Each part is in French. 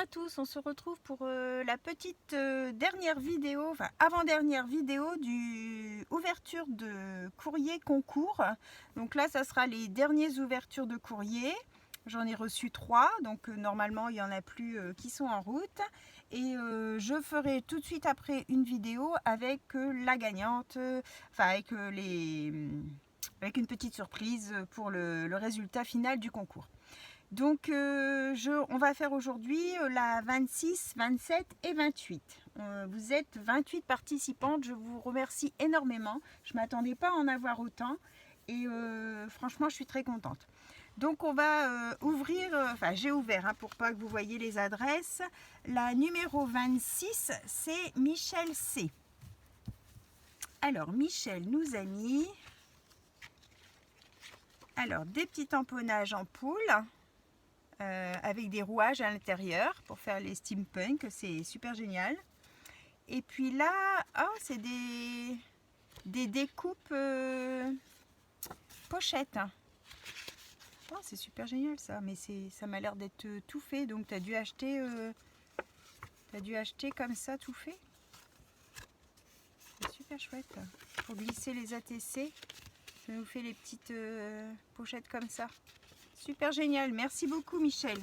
à tous, on se retrouve pour la petite dernière vidéo, enfin avant-dernière vidéo du ouverture de courrier concours. Donc là, ça sera les dernières ouvertures de courrier. J'en ai reçu 3, donc normalement il n'y en a plus qui sont en route. Et je ferai tout de suite après une vidéo avec la gagnante, enfin avec avec une petite surprise pour le résultat final du concours. Donc on va faire aujourd'hui la 26, 27 et 28. Vous êtes 28 participantes, je vous remercie énormément. Je ne m'attendais pas à en avoir autant et franchement je suis très contente. Donc on va ouvrir, enfin j'ai ouvert pour pas que vous voyez les adresses. La numéro 26 c'est Michel C. Alors Michel nous a mis des petits tamponnages en poule. Avec des rouages à l'intérieur pour faire les steampunk, c'est super génial. Et puis là, c'est des découpes pochettes. Oh, c'est super génial ça, mais ça m'a l'air d'être tout fait, donc tu as dû acheter comme ça tout fait. C'est super chouette. Pour glisser les ATC, ça nous fait les petites pochettes comme ça. Super génial, merci beaucoup Michel,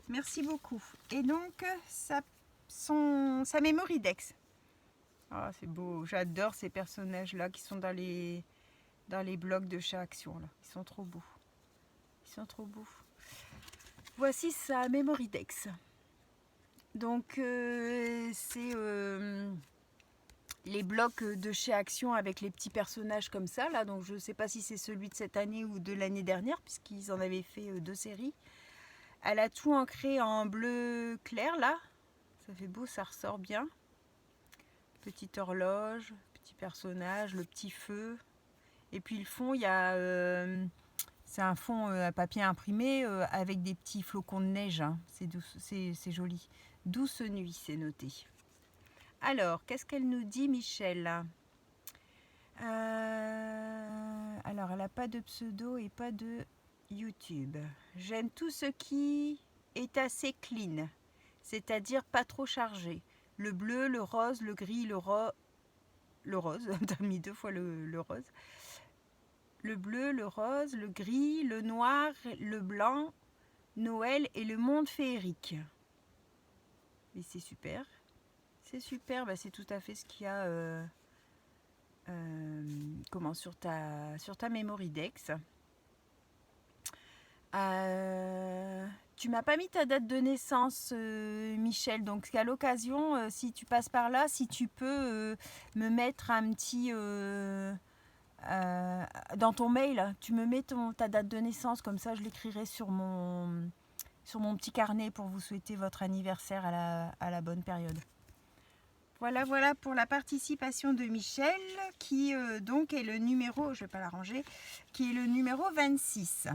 merci beaucoup. Et donc sa Memory-Dex. Ah, c'est beau, j'adore ces personnages là qui sont dans les blocs de chez Action là. Ils sont trop beaux, ils sont trop beaux. Voici sa Memory-Dex. Donc c'est les blocs de chez Action avec les petits personnages comme ça là. Donc je ne sais pas si c'est celui de cette année ou de l'année dernière puisqu'ils en avaient fait 2 séries. Elle a tout ancré en bleu clair là. Ça fait beau, ça ressort bien. Petite horloge, petit personnage, le petit feu. Et puis le fond, il y a c'est un fond à papier imprimé avec des petits flocons de neige. Hein. C'est joli. Douce nuit, c'est noté. Alors, qu'est-ce qu'elle nous dit, Michel? Alors, elle n'a pas de pseudo et pas de YouTube. J'aime tout ce qui est assez clean, c'est-à-dire pas trop chargé. Le bleu, le rose, le gris, le rose. T'as mis 2 fois le rose. Le bleu, le rose, le gris, le noir, le blanc, Noël et le monde féerique. Et c'est super. C'est super, c'est tout à fait ce qu'il y a sur ta Memory-Dex. Tu m'as pas mis ta date de naissance, Michel, donc à l'occasion, si tu passes par là, si tu peux me mettre un petit dans ton mail, tu me mets ta date de naissance, comme ça je l'écrirai sur mon petit carnet pour vous souhaiter votre anniversaire à la bonne période. Voilà pour la participation de Michel, qui donc est le numéro, je vais pas la ranger, qui est le numéro 26.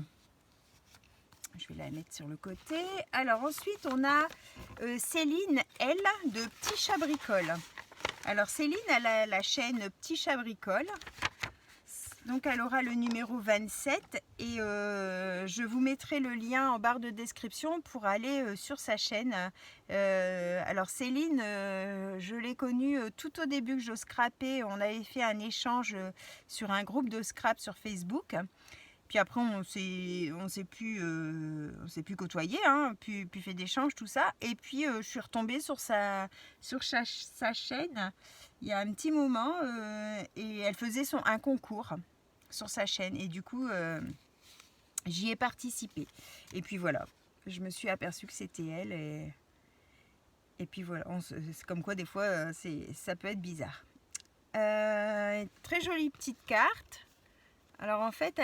Je vais la mettre sur le côté. Alors ensuite on a Céline, elle, de Petit Chat Bricole. Alors Céline, elle a la chaîne Petit Chat Bricole. Donc elle aura le numéro 27 et je vous mettrai le lien en barre de description pour aller sur sa chaîne. Alors Céline, je l'ai connue tout au début que je scrapais. On avait fait un échange sur un groupe de scrap sur Facebook. Puis après on s'est plus côtoyé, puis fait d'échanges, tout ça. Et puis je suis retombée sur sa chaîne il y a un petit moment et elle faisait un concours sur sa chaîne. Et du coup, j'y ai participé. Et puis voilà, je me suis aperçue que c'était elle. Et puis voilà, c'est comme quoi des fois, ça peut être bizarre. Très jolie petite carte. Alors en fait,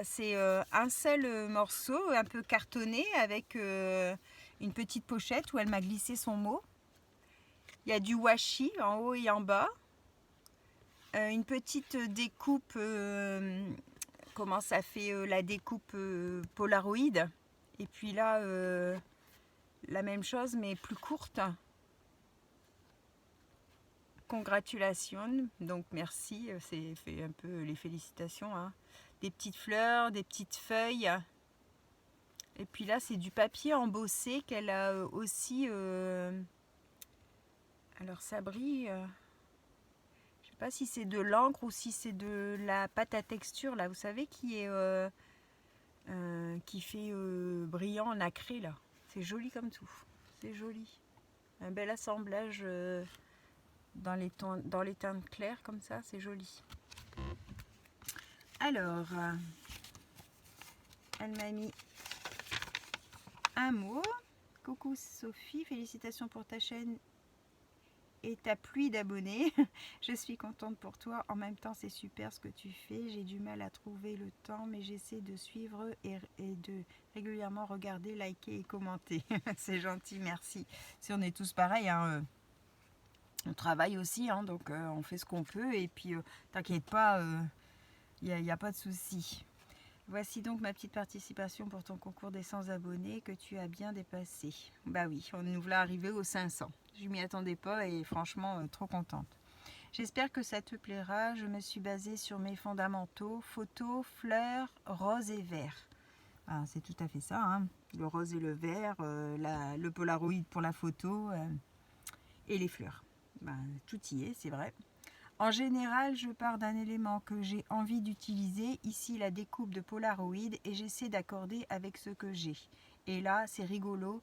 c'est un seul morceau, un peu cartonné, avec une petite pochette où elle m'a glissé son mot. Il y a du washi en haut et en bas. Une petite découpe, comment ça fait la découpe Polaroid. Et puis là, la même chose mais plus courte. Congratulations, donc merci, c'est fait un peu les félicitations. Des petites fleurs, des petites feuilles. Et puis là, c'est du papier embossé qu'elle a aussi... alors ça brille... je sais pas si c'est de l'encre ou si c'est de la pâte à texture, là, vous savez, qui fait brillant, nacré, là. C'est joli comme tout. C'est joli. Un bel assemblage dans les teintes claires, comme ça, c'est joli. Alors, elle m'a mis un mot. Coucou Sophie, félicitations pour ta chaîne et ta pluie d'abonnés. Je suis contente pour toi. En même temps, c'est super ce que tu fais. J'ai du mal à trouver le temps, mais j'essaie de suivre et de régulièrement regarder, liker et commenter. C'est gentil, merci. Si on est tous pareils, hein, on travaille aussi, hein, donc on fait ce qu'on peut. Et puis, t'inquiète pas, il n'y a pas de souci. Voici donc ma petite participation pour ton concours des 100 abonnés que tu as bien dépassé. Bah oui, on nous l'a arrivé aux 500. Je m'y attendais pas et franchement, trop contente. J'espère que ça te plaira. Je me suis basée sur mes fondamentaux, photos, fleurs, rose et vert. Ah, c'est tout à fait ça, hein. Le rose et le vert, le Polaroid pour la photo et les fleurs. Ben, tout y est, c'est vrai. En général, je pars d'un élément que j'ai envie d'utiliser, ici la découpe de Polaroid, et j'essaie d'accorder avec ce que j'ai. Et là, c'est rigolo,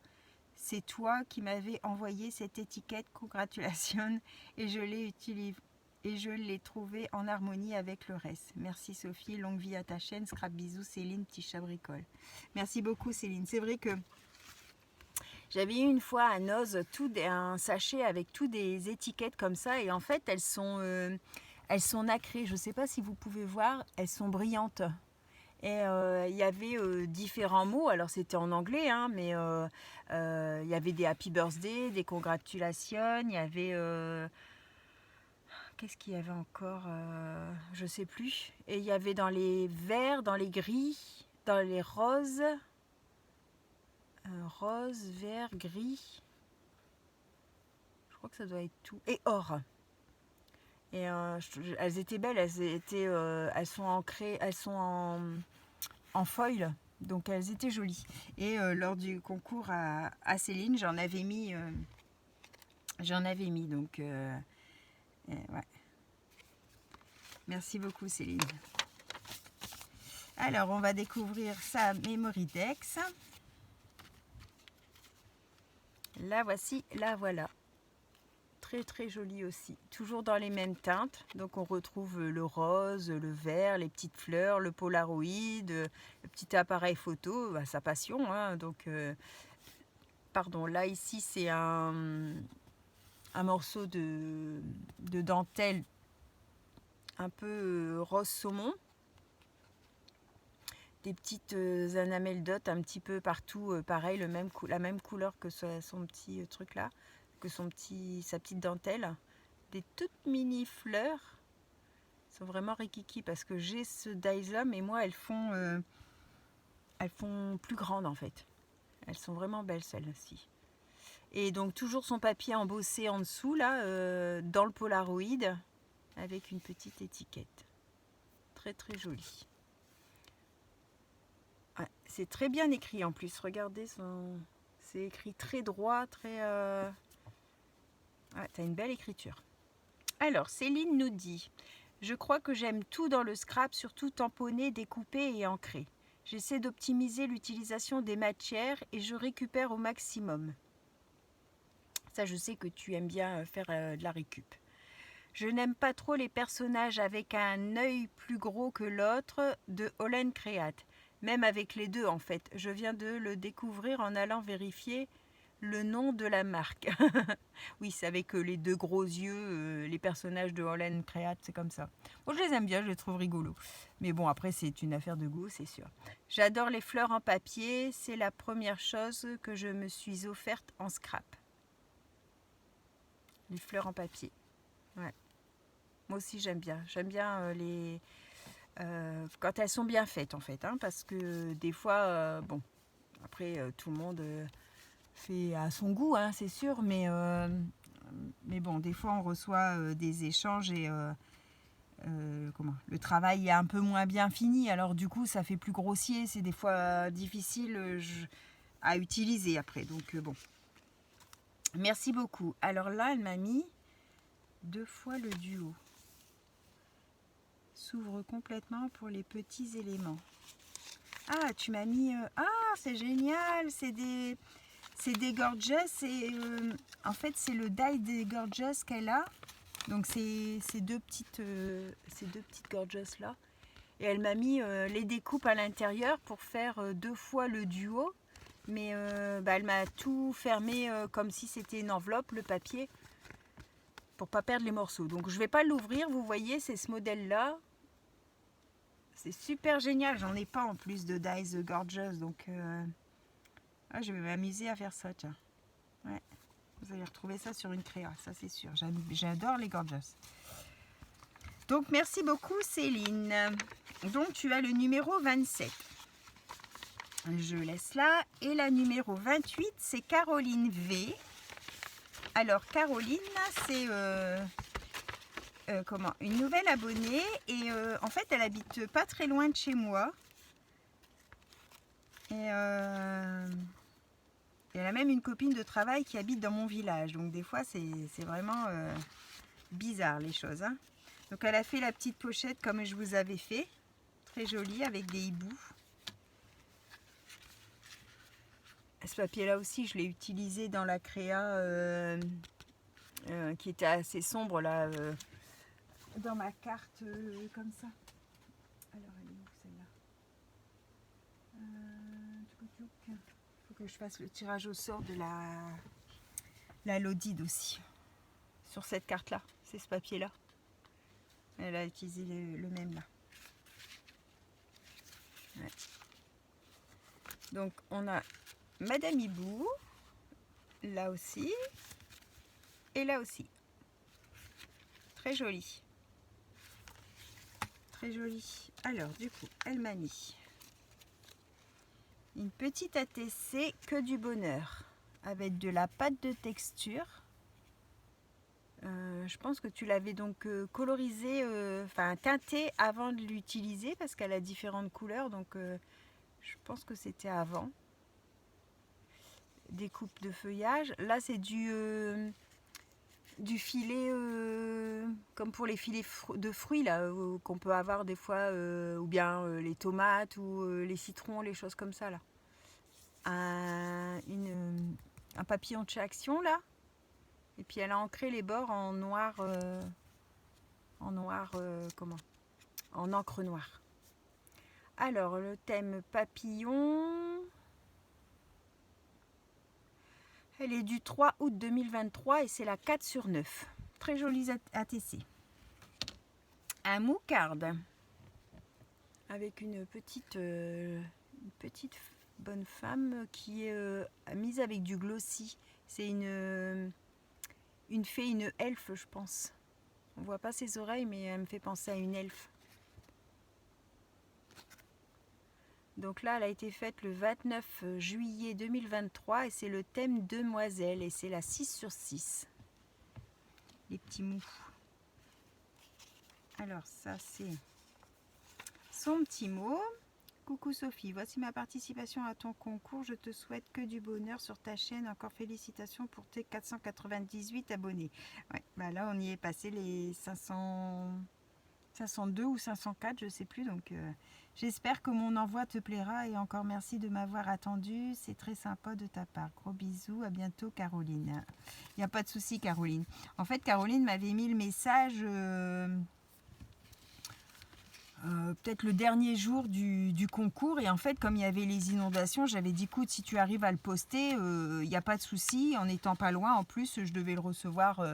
c'est toi qui m'avais envoyé cette étiquette, congratulations, et je l'ai utilisée. Et je l'ai trouvée en harmonie avec le reste. Merci Sophie, longue vie à ta chaîne. Scrap bisous Céline, petit chat bricole. Merci beaucoup Céline. C'est vrai que j'avais eu une fois à Noz un sachet avec toutes des étiquettes comme ça et en fait elles sont nacrées. Je ne sais pas si vous pouvez voir, elles sont brillantes. Et il y avait différents mots, alors c'était en anglais, hein, mais il y avait des happy birthday, des congratulations, il y avait... qu'est-ce qu'il y avait encore je ne sais plus. Et il y avait dans les verts, dans les gris, dans les roses... rose, vert, gris. Je crois que ça doit être tout. Et or. Et elles étaient belles. Elles sont ancrées, elles sont en foil. Donc elles étaient jolies. Et lors du concours à Céline, j'en avais mis. Donc ouais. Merci beaucoup Céline. Alors on va découvrir sa Memorydex. La voici, la voilà. Très très jolie aussi. Toujours dans les mêmes teintes. Donc on retrouve le rose, le vert, les petites fleurs, le Polaroid, le petit appareil photo, bah, sa passion. Hein. Donc, pardon, là ici c'est un morceau de dentelle un peu rose saumon. Des petites anamel dot un petit peu partout, pareil, la même couleur que son petit truc là, que sa petite dentelle. Des toutes mini fleurs, elles sont vraiment rikiki parce que j'ai ce dies là, mais moi elles font plus grandes en fait. Elles sont vraiment belles celles-ci. Et donc toujours son papier embossé en dessous là, dans le Polaroid, avec une petite étiquette. Très très jolie. Ouais, c'est très bien écrit en plus, regardez, c'est écrit très droit, très... Ouais, t'as une belle écriture. Alors, Céline nous dit, je crois que j'aime tout dans le scrap, surtout tamponné, découpé et ancré. J'essaie d'optimiser l'utilisation des matières et je récupère au maximum. Ça, je sais que tu aimes bien faire de la récup. Je n'aime pas trop les personnages avec un œil plus gros que l'autre de Holland Create. Même avec les deux en fait. Je viens de le découvrir en allant vérifier le nom de la marque. Oui, c'est avec les deux gros yeux, les personnages de Holland Create, c'est comme ça. Bon, je les aime bien, je les trouve rigolos. Mais bon, après, c'est une affaire de goût, c'est sûr. J'adore les fleurs en papier. C'est la première chose que je me suis offerte en scrap. Les fleurs en papier. Ouais. Moi aussi, j'aime bien. J'aime bien quand elles sont bien faites en fait, hein, parce que des fois, bon, après tout le monde fait à son goût, hein, c'est sûr, mais bon, des fois on reçoit des échanges et le travail est un peu moins bien fini, alors du coup ça fait plus grossier, c'est des fois difficile à utiliser après, donc bon. Merci beaucoup. Alors là, elle m'a mis 2 fois le duo. S'ouvre complètement pour les petits éléments. Ah, tu m'as mis... ah, c'est génial, c'est des gorgeous et en fait c'est le die des gorgeous qu'elle a. Donc c'est ces deux petites gorgeous là. Et elle m'a mis les découpes à l'intérieur pour faire 2 fois le duo. Mais elle m'a tout fermé comme si c'était une enveloppe, le papier, pour pas perdre les morceaux. Donc je vais pas l'ouvrir, vous voyez, c'est ce modèle là. C'est super génial, j'en ai pas en plus de Dies Gorgeous, donc je vais m'amuser à faire ça, tiens. Ouais. Vous allez retrouver ça sur une créa, ça c'est sûr. J'adore les Gorgeous. Donc merci beaucoup Céline. Donc tu as le numéro 27. Je laisse là. Et la numéro 28, c'est Caroline V. Alors Caroline, c'est une nouvelle abonnée. Et en fait, elle habite pas très loin de chez moi. Et elle a même une copine de travail qui habite dans mon village. Donc des fois, c'est vraiment bizarre les choses. Hein. Donc elle a fait la petite pochette comme je vous avais fait. Très jolie avec des hiboux. Ce papier là aussi je l'ai utilisé dans la créa qui était assez sombre là dans ma carte comme ça. Alors elle est où celle-là? Il faut que je fasse le tirage au sort de la Lodide aussi. Sur cette carte là, c'est ce papier là. Elle a utilisé le même là. Ouais. Donc on a Madame Hibou, là aussi, et là aussi. Très joli. Très joli. Alors, du coup, elle m'a mis une petite ATC que du bonheur, avec de la pâte de texture. Je pense que tu l'avais donc colorisée, teintée avant de l'utiliser, parce qu'elle a différentes couleurs, donc je pense que c'était avant. Découpe de feuillage. Là, c'est du filet comme pour les filets de fruits là qu'on peut avoir des fois ou bien les tomates ou les citrons, les choses comme ça là. Un papillon de chez Action là. Et puis elle a ancré les bords en noir en encre noire. Alors le thème papillon. Elle est du 3 août 2023 et c'est la 4 sur 9. Très jolie ATC. Un moucarde avec une petite bonne femme qui est mise avec du glossy. C'est une fée, une elfe, je pense. On voit pas ses oreilles, mais elle me fait penser à une elfe. Donc là, elle a été faite le 29 juillet 2023 et c'est le thème Demoiselle et c'est la 6 sur 6. Les petits mous. Alors ça, c'est son petit mot. Coucou Sophie, voici ma participation à ton concours. Je te souhaite que du bonheur sur ta chaîne. Encore félicitations pour tes 498 abonnés. Ouais, là, on y est passé les 502 ou 504, je sais plus. Donc, j'espère que mon envoi te plaira et encore merci de m'avoir attendu. C'est très sympa de ta part. Gros bisous, à bientôt Caroline. Il n'y a pas de souci Caroline. En fait, Caroline m'avait mis le message peut-être le dernier jour du concours. Et en fait, comme il y avait les inondations, j'avais dit, écoute, si tu arrives à le poster, il n'y a pas de souci. En n'étant pas loin, en plus, je devais le recevoir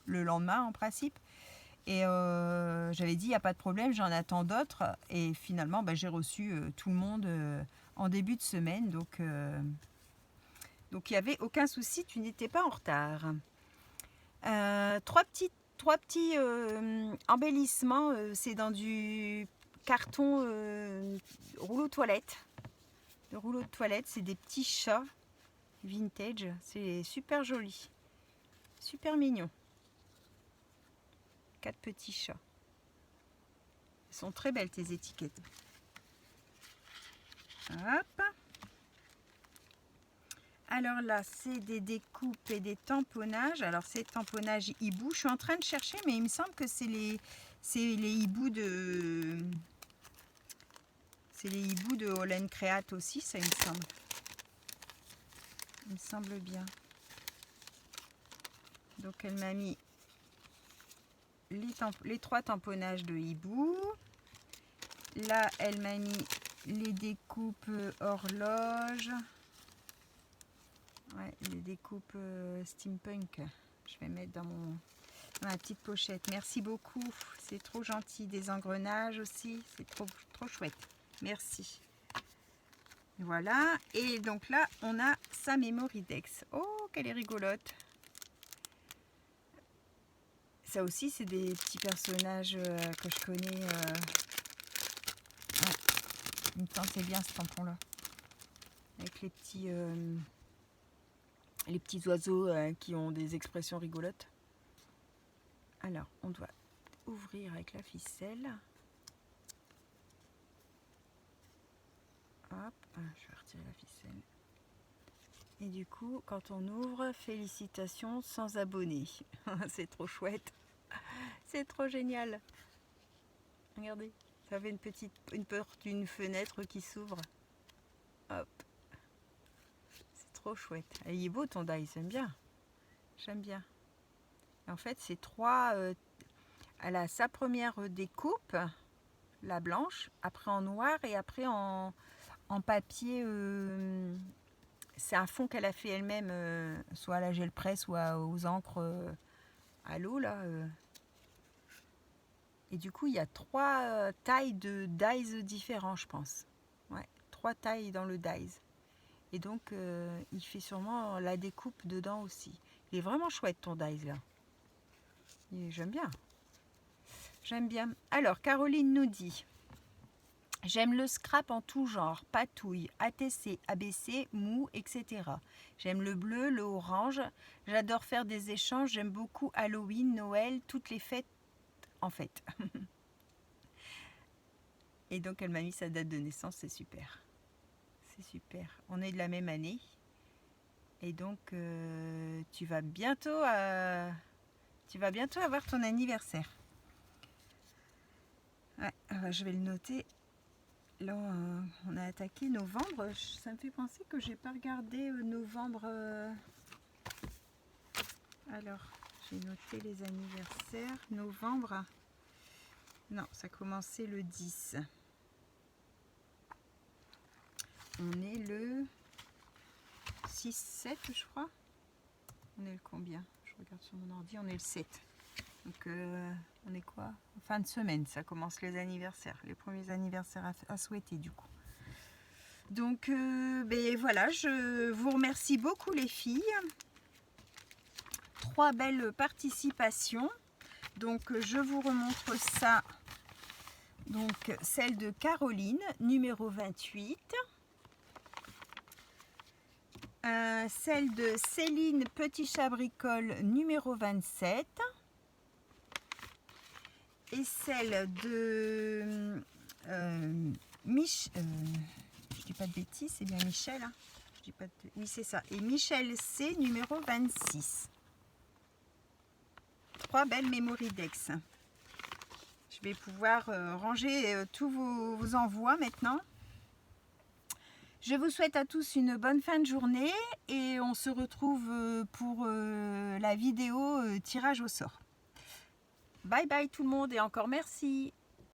le lendemain en principe. Et j'avais dit, il n'y a pas de problème, j'en attends d'autres. Et finalement, j'ai reçu tout le monde en début de semaine. Donc, il n'y avait aucun souci, tu n'étais pas en retard. Trois petits embellissements. C'est dans du carton rouleau toilette. Le rouleau de toilette, c'est des petits chats vintage. C'est super joli. Super mignon. 4 petits chats. Elles sont très belles tes étiquettes. Hop. Alors là, c'est des découpes et des tamponnages. Alors c'est tamponnage hibou. Je suis en train de chercher, mais il me semble que c'est les hiboux de... C'est les hiboux de Holland Create aussi, ça il me semble. Il me semble bien. Donc elle m'a mis les 3 tamponnages de hibou. Là, elle m'a mis les découpes horloge. Ouais, les découpes steampunk. Je vais mettre dans ma petite pochette. Merci beaucoup. C'est trop gentil. Des engrenages aussi. C'est trop chouette. Merci. Voilà. Et donc là, on a sa Memoridex. Oh, qu'elle est rigolote. Ça aussi, c'est des petits personnages que je connais. Ouais. Il me semble bien ce tampon-là. Avec les petits oiseaux qui ont des expressions rigolotes. Alors, on doit ouvrir avec la ficelle. Hop, je vais retirer la ficelle. Et du coup, quand on ouvre, félicitations sans abonnés. C'est trop chouette. C'est trop génial. Regardez, ça fait une porte d'une fenêtre qui s'ouvre. Hop. C'est trop chouette. Et il est beau ton die, j'aime bien. J'aime bien. En fait, c'est 3. Elle a sa première découpe, la blanche, après en noir et après en papier. C'est un fond qu'elle a fait elle-même, soit à la gel presse, soit aux encres à l'eau là. Et du coup, il y a 3 tailles de dies différents, je pense. Ouais, 3 tailles dans le dies. Et donc, il fait sûrement la découpe dedans aussi. Il est vraiment chouette ton dies là. J'aime bien. J'aime bien. Alors, Caroline nous dit: j'aime le scrap en tout genre, patouille, ATC, ABC, mou, etc. J'aime le bleu, le orange. J'adore faire des échanges. J'aime beaucoup Halloween, Noël, toutes les fêtes en fait. Et donc, elle m'a mis sa date de naissance. C'est super. C'est super. On est de la même année. Et donc, tu vas bientôt avoir ton anniversaire. Ouais, je vais le noter. Là, on a attaqué novembre. Ça me fait penser que j'ai pas regardé novembre. Alors, j'ai noté les anniversaires. Novembre. Non, ça commençait le 10. On est le 6-7, je crois. On est le combien? Je regarde sur mon ordi. On est le 7. Donc, on est quoi? Fin de semaine, ça commence les anniversaires. Les premiers anniversaires à souhaiter, du coup. Donc, ben voilà, je vous remercie beaucoup, les filles. 3 belles participations. Donc, je vous remontre ça. Donc, celle de Caroline, numéro 28. Celle de Céline Petit Chabricole, numéro 27. Et celle de je dis pas de bêtises, c'est bien Michel. Hein, je dis pas de... Oui, c'est ça. Et Michel C, numéro 26. 3 belles Memoridex. Je vais pouvoir ranger tous vos envois maintenant. Je vous souhaite à tous une bonne fin de journée et on se retrouve pour la vidéo tirage au sort. Bye bye tout le monde et encore merci.